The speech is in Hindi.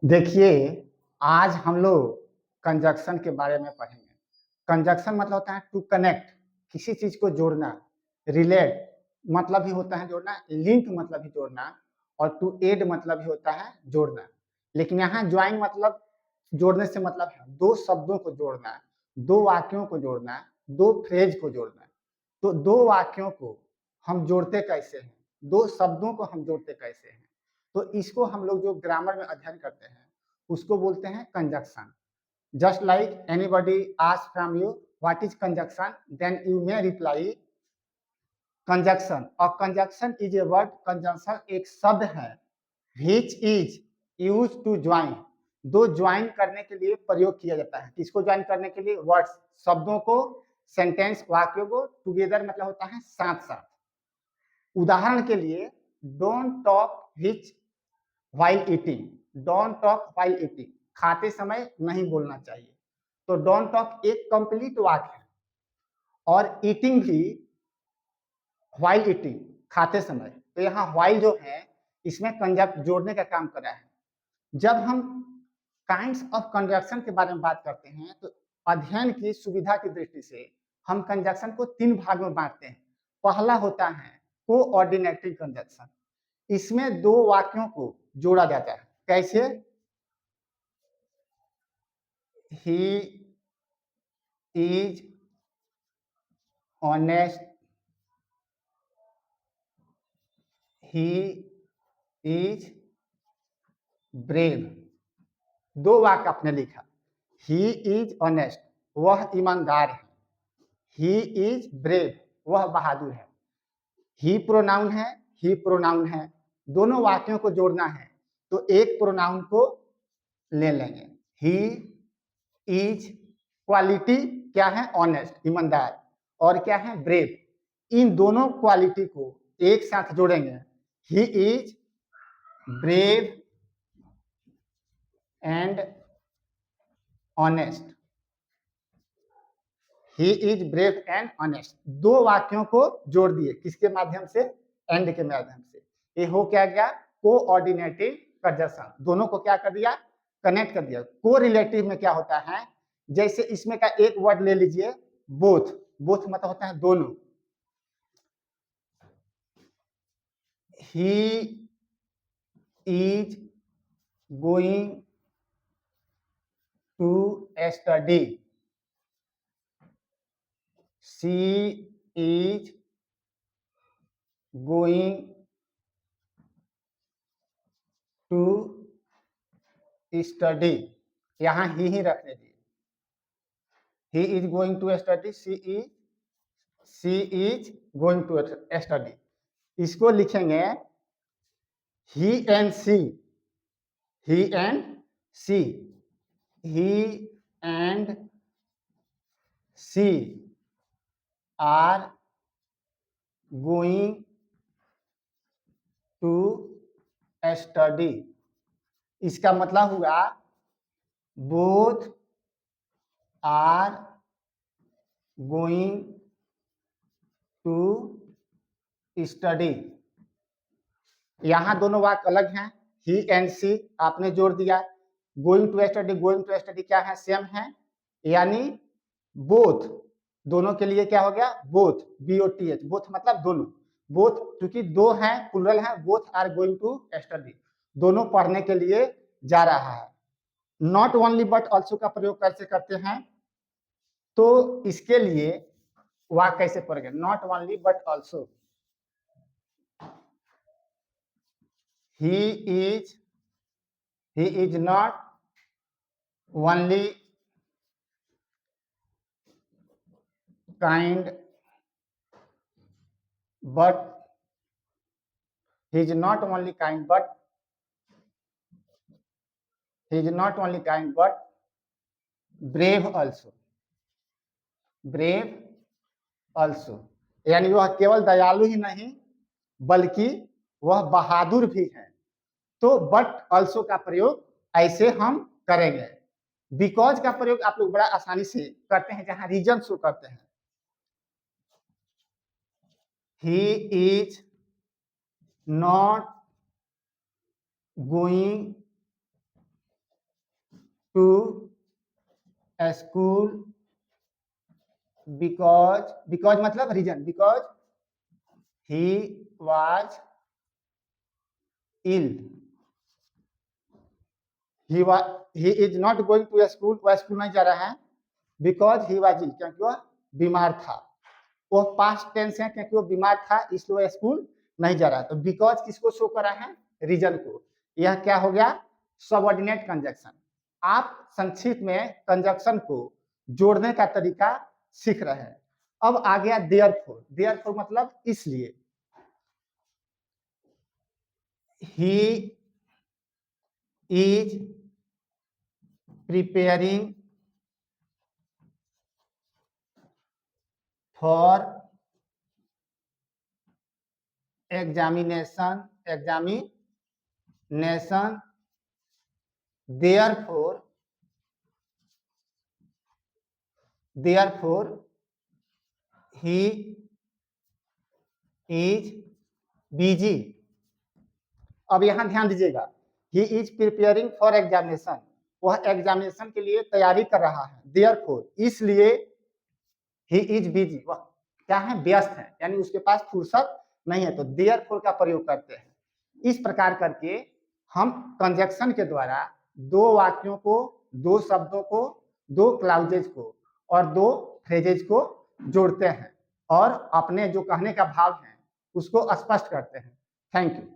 देखिए, आज हम लोग कंजंक्शन के बारे में पढ़ेंगे। कंजंक्शन मतलब होता है टू कनेक्ट, किसी चीज़ को जोड़ना, रिलेट मतलब ही होता है जोड़ना, लिंक मतलब ही जोड़ना और टू ऐड मतलब ही होता है जोड़ना। लेकिन यहाँ जॉइन मतलब जोड़ने से मतलब है 2 शब्दों को जोड़ना, 2 वाक्यों को जोड़ना, 2 फ्रेज को जोड़ना। तो 2 वाक्यों को हम जोड़ते कैसे हैं? 2 शब्दों को हम जोड़ते कैसे हैं? तो इसको हम लोग जो ग्रामर में अध्ययन करते हैं, उसको बोलते हैं conjunction. Just like anybody ask from you what is conjunction, then you may reply conjunction. और conjunction is a word, conjunction एक शब्द है which is used to join, दो ज्वाइन करने के लिए प्रयोग किया जाता है। किसको ज्वाइन करने के लिए? वर्ड्स, शब्दों को, सेंटेंस, वाक्यों को टुगेदर मतलब होता है साथ साथ। उदाहरण के लिए don't talk which while eating, don't talk while eating, खाते समय नहीं बोलना चाहिए। तो डोंट टॉक एक कंप्लीट वाक्य है और ईटिंग भी व्हाइल ईटिंग, खाते समय। तो यहाँ व्हाइल जो है इसमें कंजंक्ट जोड़ने का काम कर रहा है। जब हम काइंड्स ऑफ कंजंक्शन के बारे में बात करते हैं तो अध्ययन की सुविधा की दृष्टि से हम कंजंक्शन को 3 भाग में बांटते हैं। पहला होता है कोऑर्डिनेटिव कंजंक्शन, इसमें 2 वाक्यों को जोड़ा जाता है। कैसे? He is honest, he is brave. 2 वाक्य आपने लिखा। ही इज ऑनेस्ट, वह ईमानदार है। ही इज ब्रेव, वह बहादुर है। ही प्रोनाउन है, ही प्रोनाउन है। दोनों वाक्यों को जोड़ना है तो एक प्रोनाउन को ले लेंगे। ही इज क्वालिटी क्या है? ऑनेस्ट, ईमानदार। और क्या है? ब्रेव। इन दोनों क्वालिटी को एक साथ जोड़ेंगे। He is brave and honest, he is brave and honest. 2 वाक्यों को जोड़ दिए, किसके माध्यम से? एंड के माध्यम से। ये हो क्या गया? Coordinative conjunction. दोनों को क्या कर दिया? कनेक्ट कर दिया। को रिलेटिव में क्या होता है? जैसे इसमें का एक वर्ड ले लीजिए बोथ, बोथ मतलब होता है दोनों। He is going to study, she is going to study. यहां ही रखने दिए। He is going to study, she is going to study. इसको लिखेंगे he and she, he and she, he and she are going to study. इसका मतलब हुआ both are going to study. यहां दोनों वाक्य अलग हैं। ही एंड सी आपने जोड़ दिया। गोइंग टू स्टडी क्या है? सेम है, यानी बोथ, दोनों के लिए क्या हो गया? बोथ, BOTH, बोथ मतलब दोनों। बोथ क्योंकि 2 हैं, प्लुरल है, both are going to study, दोनों पढ़ने के लिए जा रहा है। नॉट ओनली बट ऑल्सो का प्रयोग कैसे करते हैं? तो इसके लिए वाक्य कैसे पढ़ेंगे? Not only but also, he is not only kind but he is not only kind but he is not only kind but brave also, brave also, यानी वह केवल दयालु ही नहीं बल्कि वह बहादुर भी है। तो बट ऑल्सो का प्रयोग ऐसे हम करेंगे। बिकॉज का प्रयोग आप लोग बड़ा आसानी से करते हैं जहां रीजन शो करते हैं। He is not going to school because मतलब reason, because he was ill, he is not going to school, वह स्कूल नहीं जा रहा है, बिकॉज ही वाज इल, क्योंकि वह बीमार था। वो पास्ट टेंस है क्योंकि वो बीमार था इसलिए वह स्कूल नहीं जा रहा। तो बिकॉज किसको शो करा है? रीजन को। यह क्या हो गया? Subordinate conjunction. आप संक्षिप्त में कंजक्शन को जोड़ने का तरीका सीख रहे हैं। अब आ गया देयरफॉर। देयरफॉर मतलब इसलिए। He is preparing for examination therefore he is busy। अब यहां ध्यान दीजिएगा, he is preparing for examination, वह एग्जामिनेशन के लिए तैयारी कर रहा है। therefore इसलिए ही इज बिजी, वह क्या है? व्यस्त है, यानी उसके पास फुर्सत नहीं है। तो therefore का प्रयोग करते हैं। इस प्रकार करके हम कंजक्शन के द्वारा दो वाक्यों को, दो शब्दों को, दो क्लाउजेज को और दो फ्रेजेज को जोड़ते हैं और अपने जो कहने का भाव है उसको स्पष्ट करते हैं। Thank you.